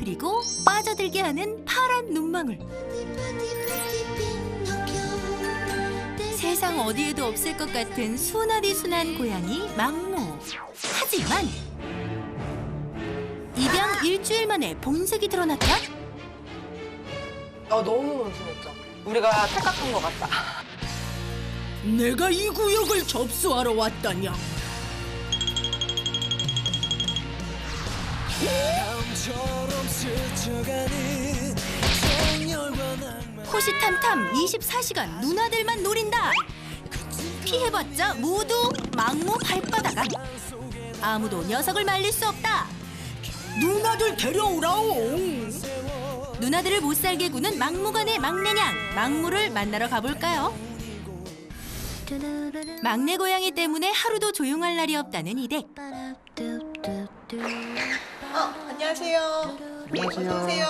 그리고 빠져들게 하는 파란 눈망울. 세상 어디에도 없을 것 같은 순하디 순한 고양이 망모. 하지만 입양 일주일 만에 본색이 드러났다? 너무 온순했죠. 우리가 착각한 것 같다. 내가 이 구역을 접수하러 왔다냐? 호시탐탐 24시간 누나들만 노린다. 피해봤자 모두 망모 발바닥. 아무도 녀석을 말릴 수 없다. 누나들 데려오라오. 누나들을 못살게 구는 막무가내 막내냥. 망모를 만나러 가볼까요? 막내 고양이 때문에 하루도 조용할 날이 없다는 이댁. 안녕하세요. 어서오세요.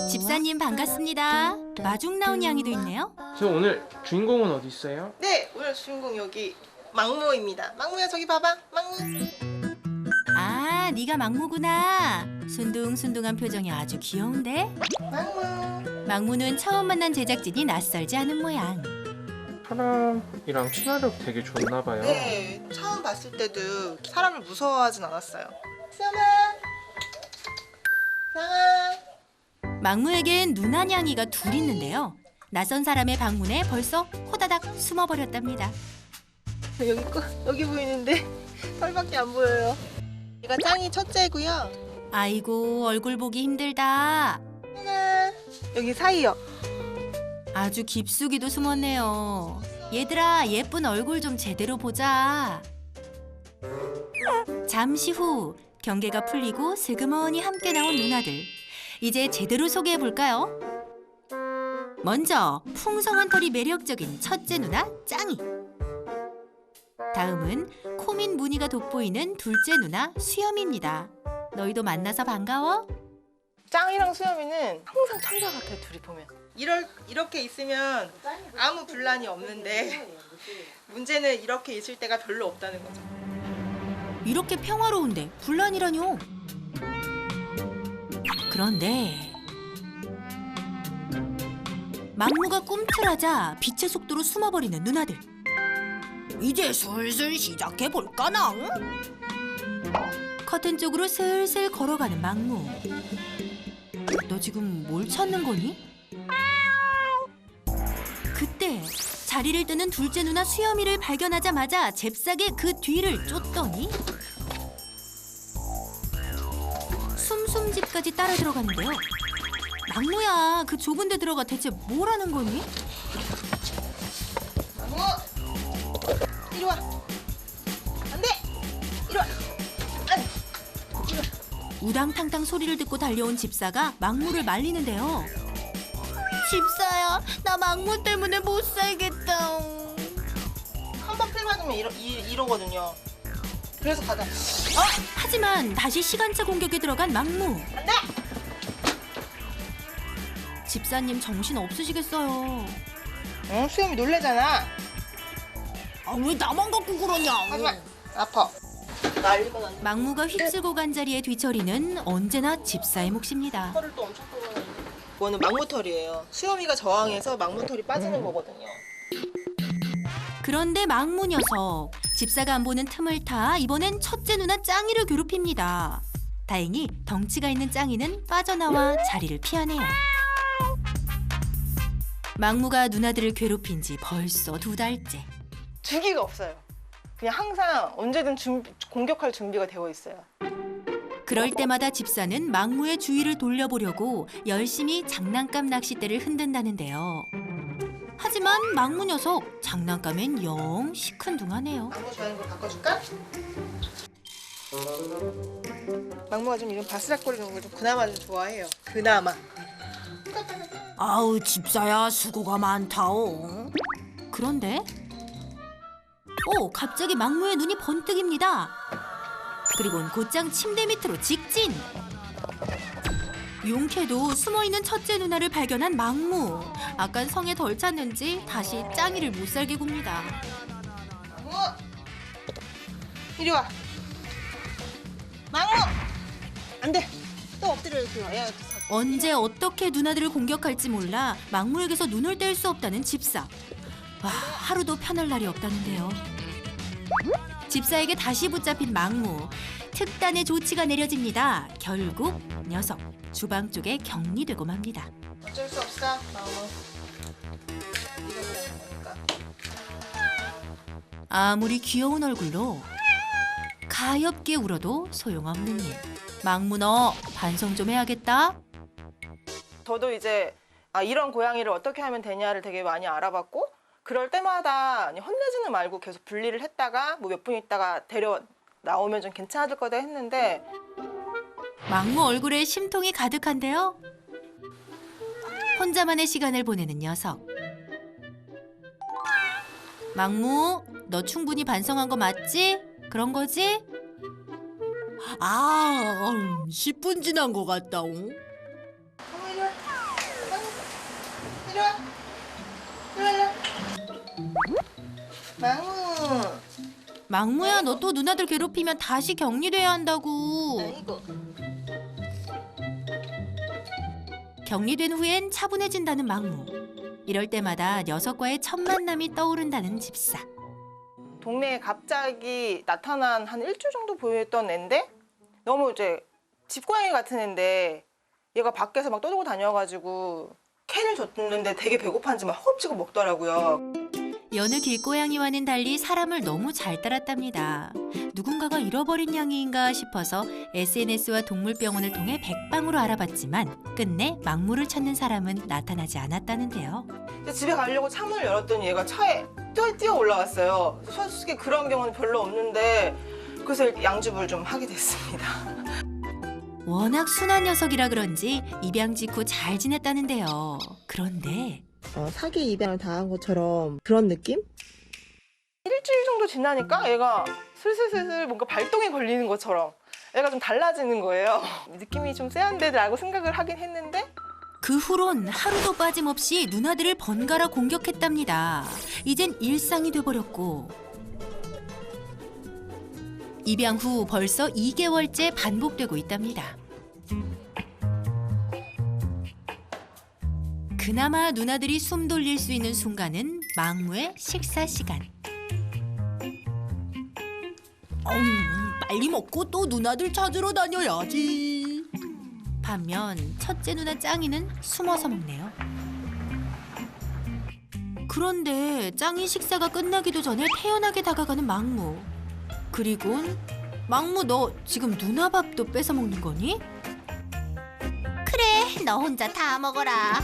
집사님 반갑습니다. 마중 나온 양이도 있네요. 저 오늘 주인공은 어디 있어요? 네, 오늘 주인공 여기 망모입니다. 망모야, 저기 봐봐. 망모. 아, 네가 망모구나. 순둥순둥한 표정이 아주 귀여운데? 망모. 망모는 처음 만난 제작진이 낯설지 않은 모양. 사람이랑 친화력 되게 좋나 봐요. 네, 처음 봤을 때도 사람을 무서워하진 않았어요. 수염아. 상아. 망모에겐 누나냥이가 둘 있는데요. 낯선 사람의 방문에 벌써 호다닥 숨어버렸답니다. 여기 보이는데 털밖에 안 보여요. 얘가 짱이 첫째고요. 아이고, 얼굴 보기 힘들다. 하나. 여기 사이요. 아주 깊숙이도 숨었네요. 얘들아, 예쁜 얼굴 좀 제대로 보자. 잠시 후 경계가 풀리고 슬그머니 함께 나온 누나들. 이제 제대로 소개해볼까요? 먼저 풍성한 털이 매력적인 첫째 누나 짱이. 다음은 코민 무늬가 돋보이는 둘째 누나 수염입니다. 너희도 만나서 반가워? 짱이랑 수염이는 항상 천사 같아요, 둘이 보면. 이렇게 있으면 아무 분란이 없는데 문제는 이렇게 있을 때가 별로 없다는 거죠. 이렇게 평화로운데 분란이라뇨? 그런데 망모가 꿈틀하자 빛의 속도로 숨어버리는 누나들. 이제 슬슬 시작해볼까나? 커튼 쪽으로 슬슬 걸어가는 망모. 너 지금 뭘 찾는 거니? 그때 자리를 뜨는 둘째 누나 수염이를 발견하자마자 잽싸게 그 뒤를 쫓더니 숨숨집까지 따라 들어가는데요. 망모야, 그 좁은 데 들어가 대체 뭘 하는 거니? 망모! 이리 와! 안 돼! 이리 와! 우당탕탕 소리를 듣고 달려온 집사가 망모를 말리는데요. 집사야, 나 망모 때문에 못 살겠다. 한 번 필 맞으면 이러거든요. 그래서 가자. 하지만 다시 시간차 공격에 들어간 망모. 안 돼! 집사님 정신 없으시겠어요. 수염이 놀래잖아. 아, 왜 나만 갖고 그러냐? 하지만 아파. 난리가 났네. 망모가 휩쓸고 간 자리에 뒤처리는 언제나 집사의 몫입니다. 털을 또 엄청 뽑아내는. 이거는 망모털이에요. 수염이가 저항해서 망모털이 빠지는 거거든요. 그런데 망모 녀석, 집사가 안 보는 틈을 타 이번엔 첫째 누나 짱이를 괴롭힙니다. 다행히 덩치가 있는 짱이는 빠져나와 자리를 피하네요. 망모가 누나들을 괴롭힌 지 벌써 2달째. 주기가 없어요. 그냥 항상 언제든 공격할 준비가 되어 있어요. 그럴 때마다 집사는 망모의 주위를 돌려보려고 열심히 장난감 낚싯대를 흔든다는데요. 하지만 망모 녀석, 장난감엔 영 시큰둥하네요. 망모 좋아하는 거 바꿔줄까? 망모가 좀 이런 바스락거리는 걸 좀 그나마 좀 좋아해요. 그나마. 아우, 집사야, 수고가 많다오. 그런데 갑자기 망모의 눈이 번뜩입니다. 그리고는 곧장 침대 밑으로 직진. 용케도 숨어있는 첫째 누나를 발견한 망모. 아깐 성에 덜 찼는지 다시 짱이를 못살게 굽니다. 망모! 이리 와. 망모! 안 돼. 또 엎드려 이렇게 와야 언제 어떻게 누나들을 공격할지 몰라 막무에게서 눈을 뗄 수 없다는 집사. 와, 하루도 편할 날이 없다는데요. 집사에게 다시 붙잡힌 막무. 특단의 조치가 내려집니다. 결국 녀석 주방 쪽에 격리되고 맙니다. 어쩔 수 없어. 마음은 잃어버리는 거니까. 아무리 귀여운 얼굴로 가엾게 울어도 소용없는 일. 막무 너 반성 좀 해야겠다. 저도 이제 이런 고양이를 어떻게 하면 되냐를 되게 많이 알아봤고 그럴 때마다 혼내지는 말고 계속 분리를 했다가 뭐 몇 분 있다가 데려 나오면 좀 괜찮아질 거다 했는데 막무 얼굴에 심통이 가득한데요. 혼자만의 시간을 보내는 녀석. 막무, 너 충분히 반성한 거 맞지? 그런 거지? 10분 지난 것 같다옹. 이리 와. 이리 와. 이리 와. 망우. 막무야, 너 또 누나들 괴롭히면 다시 격리돼야 한다고. 아이고. 격리된 후엔 차분해진다는 막무. 이럴 때마다 녀석과의 첫 만남이 떠오른다는 집사. 동네에 갑자기 나타난 한 일주일 정도 보였던 애인데 너무 이제 집고양이 같은 애인데 얘가 밖에서 막 떠들고 다녀가지고 캔을 줬는데 되게 배고파한지 막 허겁지겁 먹더라고요. 여느 길고양이와는 달리 사람을 너무 잘 따랐답니다. 누군가가 잃어버린 양이인가 싶어서 SNS와 동물병원을 통해 백방으로 알아봤지만 끝내 막무를 찾는 사람은 나타나지 않았다는데요. 이제 집에 가려고 창문을 열었더니 얘가 차에 뛰어 올라왔어요. 솔직히 그런 경우는 별로 없는데 그래서 양주부를 좀 하게 됐습니다. 워낙 순한 녀석이라 그런지 입양 직후 잘 지냈다는데요. 그런데 사기 입양을 당한 것처럼 그런 느낌? 일주일 정도 지나니까 얘가 슬슬 뭔가 발동이 걸리는 것처럼 얘가 좀 달라지는 거예요. 느낌이 좀 쎄한데라고 생각을 하긴 했는데 그 후론 하루도 빠짐없이 누나들을 번갈아 공격했답니다. 이젠 일상이 돼버렸고 입양 후 벌써 2개월째 반복되고 있답니다. 그나마 누나들이 숨 돌릴 수 있는 순간은 막무의 식사 시간. 빨리 먹고 또 누나들 찾으러 다녀야지. 반면 첫째 누나 짱이는 숨어서 먹네요. 그런데 짱이 식사가 끝나기도 전에 태연하게 다가가는 막무. 그리곤 막무 너 지금 누나 밥도 뺏어 먹는 거니? 그래, 너 혼자 다 먹어라.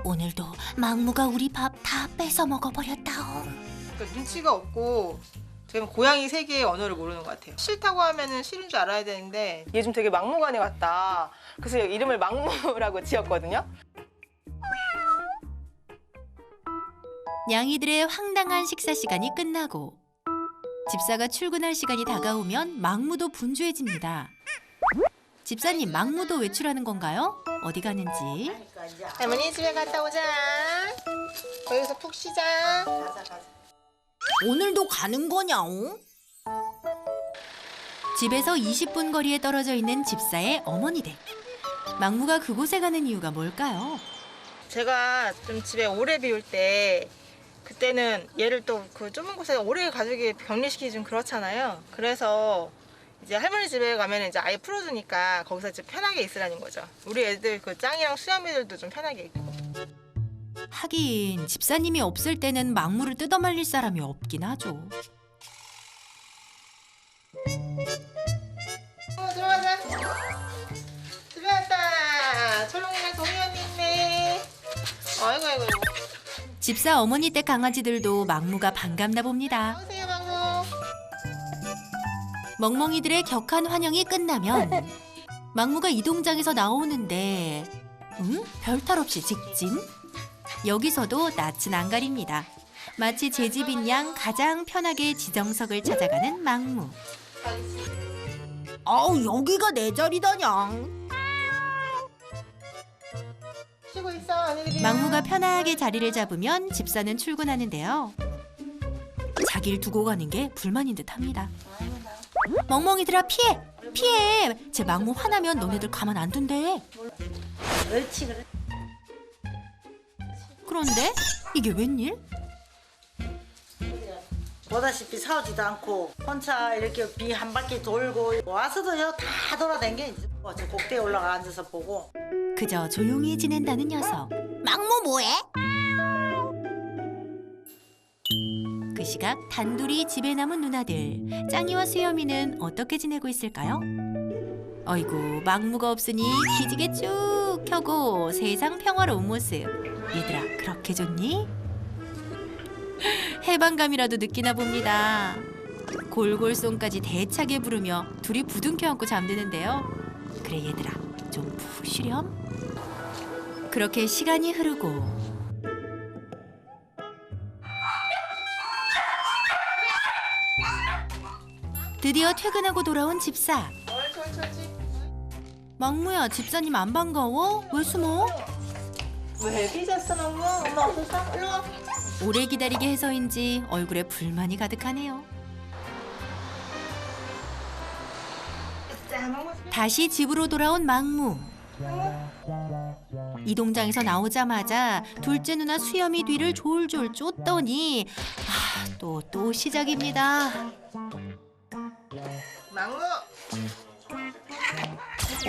오늘도 막무가 우리 밥 다 뺏어 먹어버렸다옹. 그러니까 눈치가 없고 지금 고양이 세계의 언어를 모르는 것 같아요. 싫다고 하면은 싫은 줄 알아야 되는데 얘 좀 되게 막무가내 같다. 그래서 이름을 막무라고 지었거든요. 냥이들의 황당한 식사 시간이 끝나고 집사가 출근할 시간이 다가오면 막무도 분주해집니다. 집사님, 막무도 외출하는 건가요? 어디 가는지. 할머니 집에 갔다 오자. 거기서 푹 쉬자. 가자. 오늘도 가는 거냐옹? 집에서 20분 거리에 떨어져 있는 집사의 어머니댁. 막무가 그곳에 가는 이유가 뭘까요? 제가 좀 집에 오래 비울 때 그때는 얘를 또 그 좁은 곳에 오래 가족이 격리시키기 좀 그렇잖아요. 그래서 이제 할머니 집에 가면 이제 아예 풀어주니까 거기서 이제 편하게 있으라는 거죠. 우리 애들 그 짱이랑 수염이들도 좀 편하게 있고. 하긴 집사님이 없을 때는 막무를 뜯어말릴 사람이 없긴 하죠. 들어가자. 집에 왔다. 초롱이랑 동이 언니 있네. 아이고. 집사 어머니 댁 강아지들도 막무가 반갑나 봅니다. 오세요 방송. 멍멍이들의 격한 환영이 끝나면 막무가 이동장에서 나오는데 별탈 없이 직진? 여기서도 낯은 안 가립니다. 마치 제 집인 양 가장 편하게 지정석을 찾아가는 막무. 여기가 내 자리다냥. 쉬고 있어 언니들이. 막무가 편하게 자리를 잡으면 집사는 출근하는데요. 자기 자기를 두고 가는 게 불만인 듯합니다. 멍멍이들아 피해! 피해! 제 막무 화나면 너네들 가만 안 둔대. 그렇지 그래. 그런데 이게 웬일? 보다시피 싸우지도 않고 혼자 이렇게 비 한 바퀴 돌고 와서도요 다 돌아다녀. 저 꼭대기에 올라가 앉아서 보고. 그저 조용히 지낸다는 녀석. 막무 뭐해? 그 시각 단둘이 집에 남은 누나들. 짱이와 수염이는 어떻게 지내고 있을까요? 어이구 막무가 없으니 기지개 쭉 켜고 세상 평화로운 모습. 얘들아 그렇게 좋니? 해방감이라도 느끼나 봅니다. 골골송까지 대차게 부르며 둘이 부둥켜 안고 잠드는데요. 그래 얘들아 좀 푹 쉬렴. 그렇게 시간이 흐르고 드디어 퇴근하고 돌아온 집사. 막무야 집사님 안 반가워? 왜 숨어? 왜 삐졌어 막무? 엄마 없었어? 일로 와. 오래 기다리게 해서인지 얼굴에 불만이 가득하네요. 자 막무. 다시 집으로 돌아온 막무. 이동장에서 나오자마자 둘째 누나 수염이 뒤를 졸졸 쫓더니 또 시작입니다. 막무.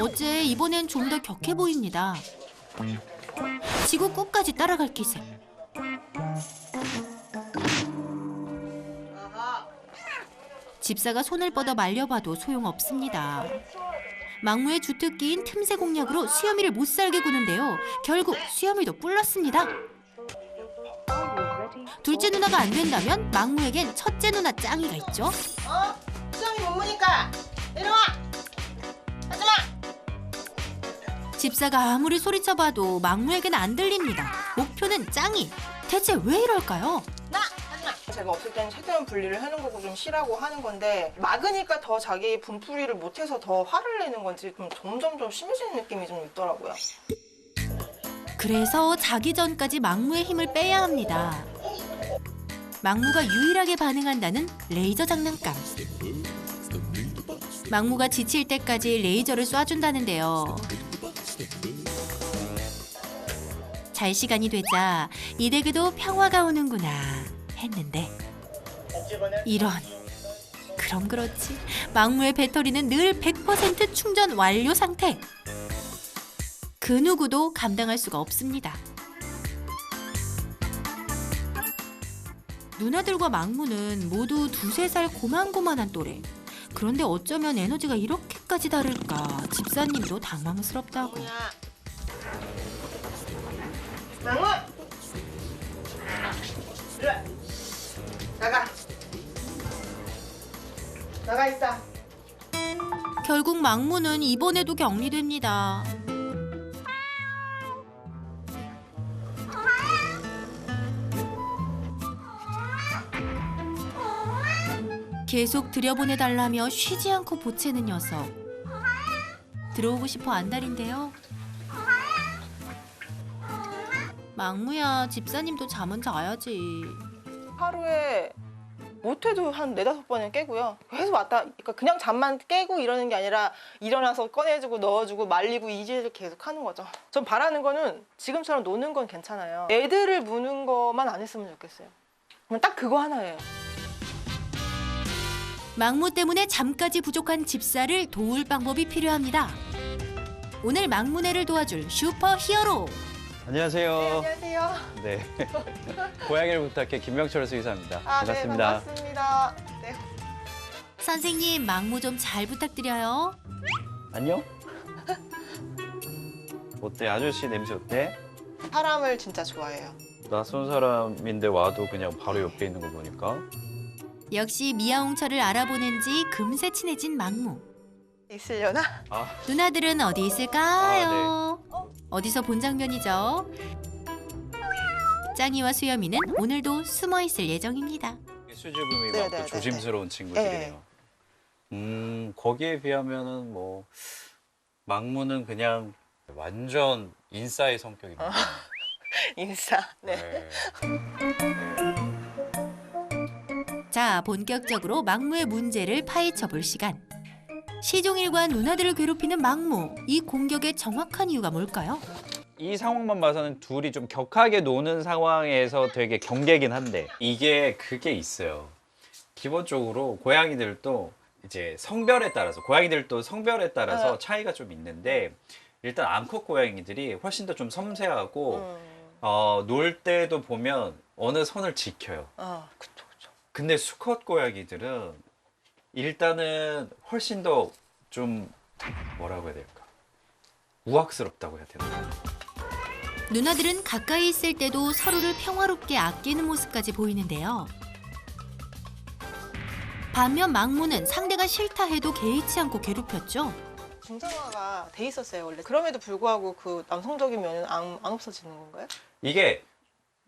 어째 이번엔 좀 더 격해 보입니다. 지구 끝까지 따라갈 기세. 집사가 손을 뻗어 말려봐도 소용없습니다. 막무의 주특기인 틈새 공략으로 수염이를 못 살게 구는데요. 결국 수염이도 뿔났습니다. 둘째 누나가 안 된다면 막무에겐 첫째 누나 짱이가 있죠. 수염이 못 보니까 이리 와. 하지마. 집사가 아무리 소리쳐봐도 막무에겐 안 들립니다. 목표는 짱이. 대체 왜 이럴까요? 나 하지마. 제가 없을 때는 최대한 분리를 하는 거고 좀 쉬라고 하는 건데 막으니까 더 자기 분풀이를 못해서 더 화를 내는 건지 좀 점점 심해지는 느낌이 좀 있더라고요. 그래서 자기 전까지 막무의 힘을 빼야 합니다. 막무가 유일하게 반응한다는 레이저 장난감. 막무가 지칠 때까지 레이저를 쏴준다는데요. 잘 시간이 되자 이 댁에도 평화가 오는구나 했는데 이런. 그럼 그렇지. 막무의 배터리는 늘 100% 충전 완료 상태. 그 누구도 감당할 수가 없습니다. 누나들과 막무는 모두 2~3살 고만고만한 또래. 그런데 어쩌면 에너지가 이렇게까지 다를까 집사님도 당황스럽다고. 막무! 이리 와. 나가. 나가 있어. 결국 막무는 이번에도 격리됩니다. 계속 들여보내달라며 쉬지 않고 보채는 녀석. 들어오고 싶어 안달인데요. 막무야, 집사님도 잠은 자야지. 하루에 못해도 한 4~5번은 깨고요. 계속 왔다. 그러니까 그냥 잠만 깨고 이러는 게 아니라 일어나서 꺼내주고 넣어주고 말리고 이 일을 계속 하는 거죠. 전 바라는 거는 지금처럼 노는 건 괜찮아요. 애들을 무는 것만 안 했으면 좋겠어요. 그냥 딱 그거 하나예요. 막무 때문에 잠까지 부족한 집사를 도울 방법이 필요합니다. 오늘 막무네를 도와줄 슈퍼 히어로. 안녕하세요. 안녕하세요. 네. 고양이를 부탁해 김명철 수의사입니다. 네, 반갑습니다. 반갑습니다. 네. 선생님, 막무 좀 잘 부탁드려요. 안녕? 어때? 아저씨 냄새 어때? 사람을 진짜 좋아해요. 낯선 사람인데 와도 그냥 바로 옆에 있는 거 보니까. 역시 미아홍철을 알아보는 지 금세 친해진 막무. 있으려나? 아, 누나들은 어디 있을까요? 어디서 본 장면이죠? 짱이와 수염이는 오늘도 숨어 있을 예정입니다. 수줍음이 네, 많고 네, 네, 조심스러운 친구들이에요. 거기에 비하면은 뭐 막무는 그냥 완전 인싸의 성격입니다. 인싸. 네. 네. 자, 본격적으로 망무의 문제를 파헤쳐 볼 시간. 시종일관 누나들을 괴롭히는 망무. 이 공격의 정확한 이유가 뭘까요? 이 상황만 봐서는 둘이 좀 격하게 노는 상황에서 되게 경계긴 한데 이게 그게 있어요. 기본적으로 고양이들도 이제 성별에 따라서 고양이들도 성별에 따라서 차이가 좀 있는데 일단 암컷 고양이들이 훨씬 더 좀 섬세하고 놀 때도 보면 어느 선을 지켜요. 그쵸. 근데 수컷 고양이들은 일단은 훨씬 더 좀 뭐라고 해야 될까? 우악스럽다고 해야 되나? 누나들은 가까이 있을 때도 서로를 평화롭게 아끼는 모습까지 보이는데요. 반면 망무는 상대가 싫다 해도 개의치 않고 괴롭혔죠. 중성화가 돼 있었어요 원래. 그럼에도 불구하고 그 남성적인 면은 안 없어지는 건가요? 이게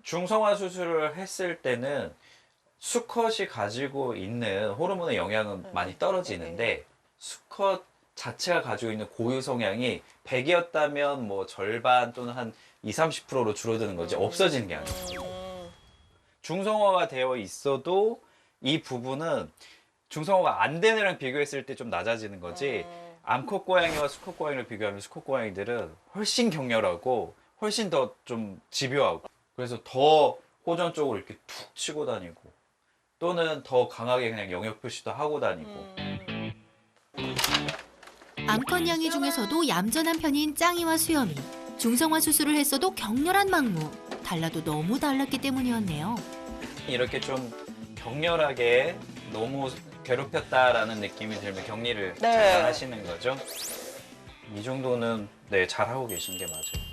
중성화 수술을 했을 때는 수컷이 가지고 있는 호르몬의 영향은 많이 떨어지는데 수컷 자체가 가지고 있는 고유 성향이 100이었다면 뭐 절반 또는 한 20-30%로 줄어드는 거지 없어지는 게 아니에요. 중성화가 되어 있어도 이 부분은 중성화가 안 되는 애랑 비교했을 때 좀 낮아지는 거지 암컷 고양이와 수컷 고양이를 비교하면 수컷 고양이들은 훨씬 격렬하고 훨씬 더 좀 집요하고 그래서 더 호전적으로 이렇게 툭 치고 다니고 또는 더 강하게 그냥 영역 표시도 하고 다니고 암컷 양이 중에서도 얌전한 편인 짱이와 수염이. 중성화 수술을 했어도 격렬한 망무. 달라도 너무 달랐기 때문이었네요. 이렇게 좀 격렬하게 너무 괴롭혔다라는 느낌이 들면 격리를 네. 잠깐 하시는 거죠. 이 정도는 네, 잘하고 계신 게 맞아요.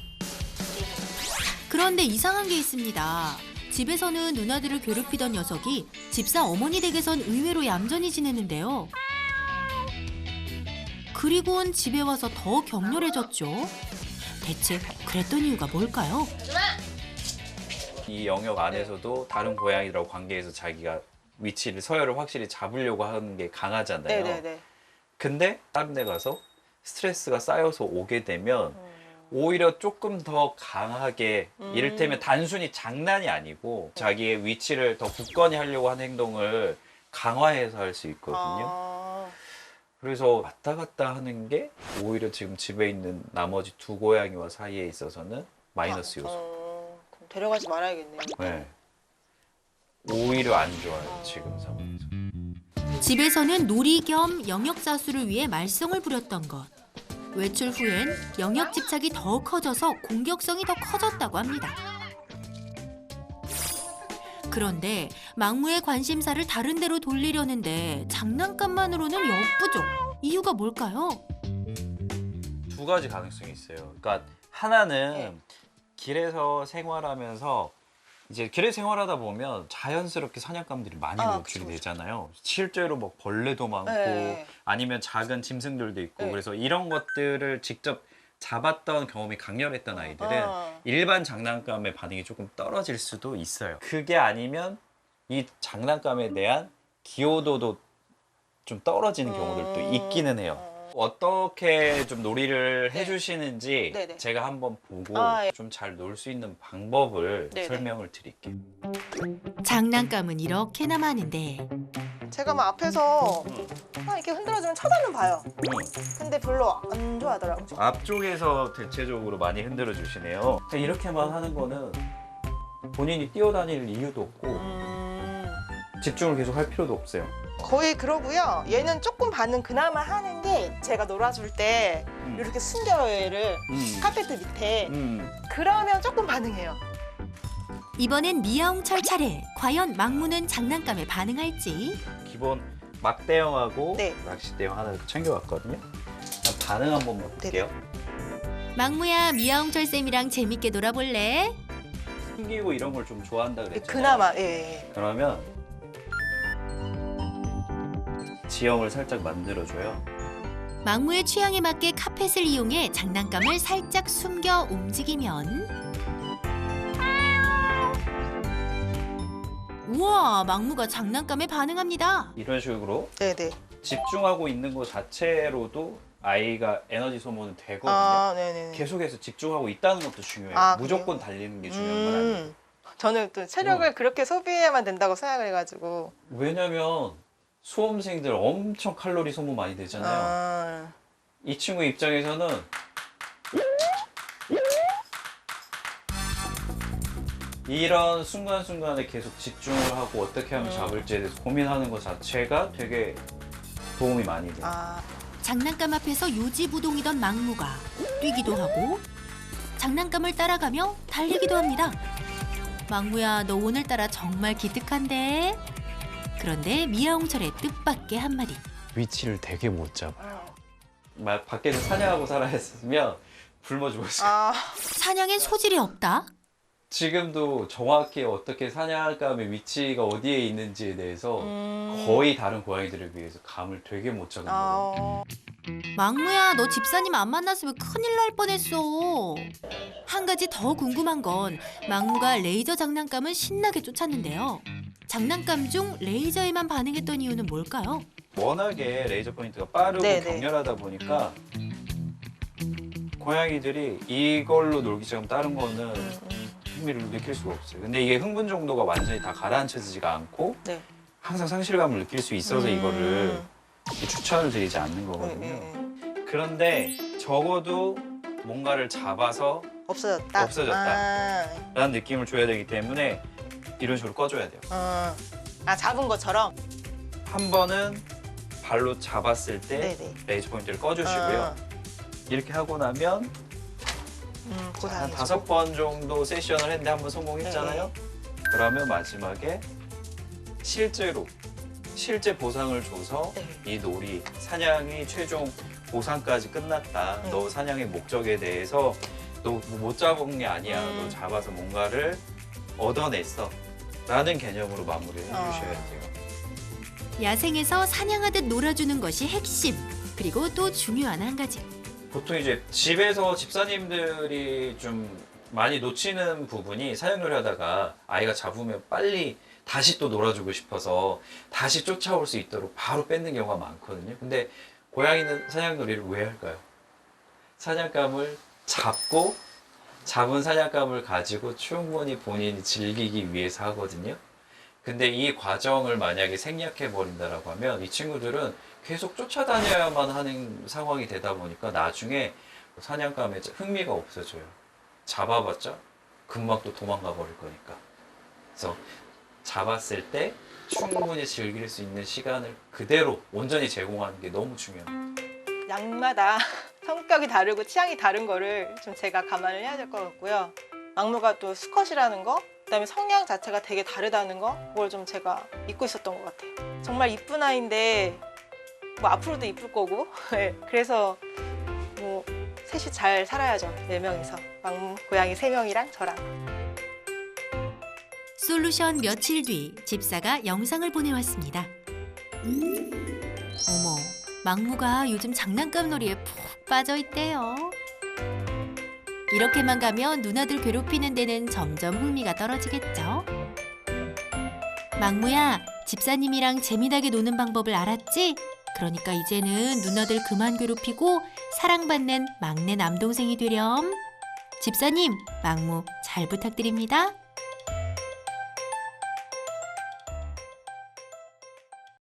그런데 이상한 게 있습니다. 집에서는 누나들을 괴롭히던 녀석이 집사 어머니 댁에선 의외로 얌전히 지내는데요. 그리고는 집에 와서 더 격렬해졌죠. 대체 그랬던 이유가 뭘까요? 이 영역 안에서도 다른 고양이들하고 관계에서 자기가 위치를 서열을 확실히 잡으려고 하는 게 강하잖아요. 네네네. 근데 다른 데 가서 스트레스가 쌓여서 오게 되면 오히려 조금 더 강하게 이를테면 단순히 장난이 아니고 자기의 위치를 더 굳건히 하려고 하는 행동을 강화해서 할 수 있거든요. 그래서 왔다 갔다 하는 게 오히려 지금 집에 있는 나머지 두 고양이와 사이에 있어서는 마이너스 요소. 그럼 데려가지 말아야겠네요. 네. 오히려 안 좋아요, 지금 상황에서. 집에서는 놀이 겸 영역 자수를 위해 말썽을 부렸던 것. 외출 후엔 영역 집착이 더 커져서 공격성이 더 커졌다고 합니다. 그런데 망무의 관심사를 다른 데로 돌리려는데 장난감만으로는 역부족. 이유가 뭘까요? 두 가지 가능성이 있어요. 그러니까 하나는 네. 길에서 생활하면서 이제 길에 생활하다 보면 자연스럽게 사냥감들이 많이 노출이 그쵸. 되잖아요. 실제로 뭐 벌레도 많고 네. 아니면 작은 짐승들도 있고 네. 그래서 이런 것들을 직접 잡았던 경험이 강렬했던 아이들은 일반 장난감의 반응이 조금 떨어질 수도 있어요. 그게 아니면 이 장난감에 대한 기여도도 좀 떨어지는 경우들도 있기는 해요. 어떻게 좀 놀이를 네. 해주시는지 네네. 제가 한번 보고 예. 좀 잘 놀 수 있는 방법을 네네. 설명을 드릴게요. 장난감은 이렇게나 많은데 제가 막 앞에서 이렇게 흔들어주면 쳐다는 봐요. 음. 근데 별로 안 좋아하더라고요. 앞쪽에서 대체적으로 많이 흔들어 주시네요. 이렇게만 하는 거는 본인이 뛰어다닐 이유도 없고 집중을 계속 할 필요도 없어요. 거의 그러고요. 얘는 조금 반응 그나마 하는 게 제가 놀아줄 때 이렇게 숨겨요 얘를 카페트 밑에. 그러면 조금 반응해요. 이번엔 미아홍철 차례. 과연 망무는 장난감에 반응할지? 기본 막대형하고 네. 낚싯대형 하나 이렇게 챙겨왔거든요. 그냥 반응 한번 볼게요. 망무야, 미아홍철 쌤이랑 재밌게 놀아볼래? 숨기고 이런 걸 좀 좋아한다 그랬잖아요. 그나마 예. 그러면 지형을 살짝 만들어줘요. 망무의 취향에 맞게 카펫을 이용해 장난감을 살짝 숨겨 움직이면 우와, 망무가 장난감에 반응합니다. 이런 식으로 네네. 집중하고 있는 것 자체로도 아이가 에너지 소모는 되거든요. 네네. 계속해서 집중하고 있다는 것도 중요해요. 아, 무조건 달리는 게 중요한 건 아니에요. 저는 또 체력을 그렇게 소비해야만 된다고 생각을 해가지고. 왜냐면 수험생들 엄청 칼로리 소모 많이 되잖아요. 아, 이 친구 입장에서는 이런 순간순간에 계속 집중을 하고 어떻게 하면 잡을지에 대해서 고민하는 것 자체가 되게 도움이 많이 돼요. 아, 장난감 앞에서 요지부동이던 막무가 뛰기도 하고 장난감을 따라가며 달리기도 합니다. 막무야, 너 오늘따라 정말 기특한데? 그런데 미아홍철의 뜻밖의 한마디. 위치를 되게 못 잡아. 막 밖에서 사냥하고 살아 했으면 굶어 죽었어요. 아, 사냥엔 소질이 없다? 지금도 정확히 어떻게 사냥감의 위치가 어디에 있는지에 대해서 음. 거의 다른 고양이들에 비해서 감을 되게 못 잡는 거예요. 막무야, 너 집사님 안 만났으면 큰일 날 뻔했어. 한 가지 더 궁금한 건 막무가 레이저 장난감을 신나게 쫓았는데요. 장난감 중 레이저에만 반응했던 이유는 뭘까요? 워낙에 레이저 포인트가 빠르고 네네. 격렬하다 보니까 고양이들이 이걸로 놀기 시작하면 다른 거는 흥미를 느낄 수가 없어요. 근데 이게 흥분 정도가 완전히 다 가라앉혀지지가 않고 네. 항상 상실감을 느낄 수 있어서 이거를 추천을 드리지 않는 거거든요. 그런데 적어도 뭔가를 잡아서 없어졌다. 없어졌다. 라는 느낌을 줘야 되기 때문에 이런 식으로 꺼줘야 돼요. 아, 잡은 것처럼. 한 번은 발로 잡았을 때 네네. 레이저 포인트를 꺼주시고요. 이렇게 하고 나면 한 고상해지고. 5번 정도 세션을 했는데 한 번 성공했잖아요. 그러면 마지막에 실제 보상을 줘서 네. 이 놀이 사냥이 최종 보상까지 끝났다. 네. 너 사냥의 목적에 대해서 너 못 잡은 게 아니야. 너 잡아서 뭔가를 얻어냈어. 라는 개념으로 마무리를 해주셔야 돼요. 야생에서 사냥하듯 놀아주는 것이 핵심. 그리고 또 중요한 한 가지. 보통 이제 집에서 집사님들이 좀 많이 놓치는 부분이 사냥놀이 하다가 아이가 잡으면 빨리 다시 또 놀아주고 싶어서 다시 쫓아올 수 있도록 바로 뺏는 경우가 많거든요. 근데 고양이는 사냥놀이를 왜 할까요? 사냥감을 잡고 잡은 사냥감을 가지고 충분히 본인이 즐기기 위해서 하거든요. 근데 이 과정을 만약에 생략해 버린다라고 하면 이 친구들은 계속 쫓아다녀야만 하는 상황이 되다 보니까 나중에 사냥감에 흥미가 없어져요. 잡아봤자 금방 또 도망가 버릴 거니까. 그래서 잡았을 때 충분히 즐길 수 있는 시간을 그대로 온전히 제공하는 게 너무 중요합니다. 양마다 성격이 다르고 취향이 다른 거를 좀 제가 감안을 해야 될 것 같고요. 막무가 또 수컷이라는 거, 그다음에 성향 자체가 되게 다르다는 거, 그걸 좀 제가 잊고 있었던 것 같아요. 정말 이쁜 아이인데 뭐 앞으로도 이쁠 거고 네, 그래서 뭐 셋이 잘 살아야죠. 4명이서 막무 고양이 3명이랑 저랑. 솔루션 며칠 뒤 집사가 영상을 보내왔습니다. 어머, 막무가 요즘 장난감 놀이에 푹 빠져있대요. 이렇게만 가면 누나들 괴롭히는 데는 점점 흥미가 떨어지겠죠. 막무야, 집사님이랑 재미나게 노는 방법을 알았지? 그러니까 이제는 누나들 그만 괴롭히고 사랑받는 막내 남동생이 되렴. 집사님, 막무 잘 부탁드립니다.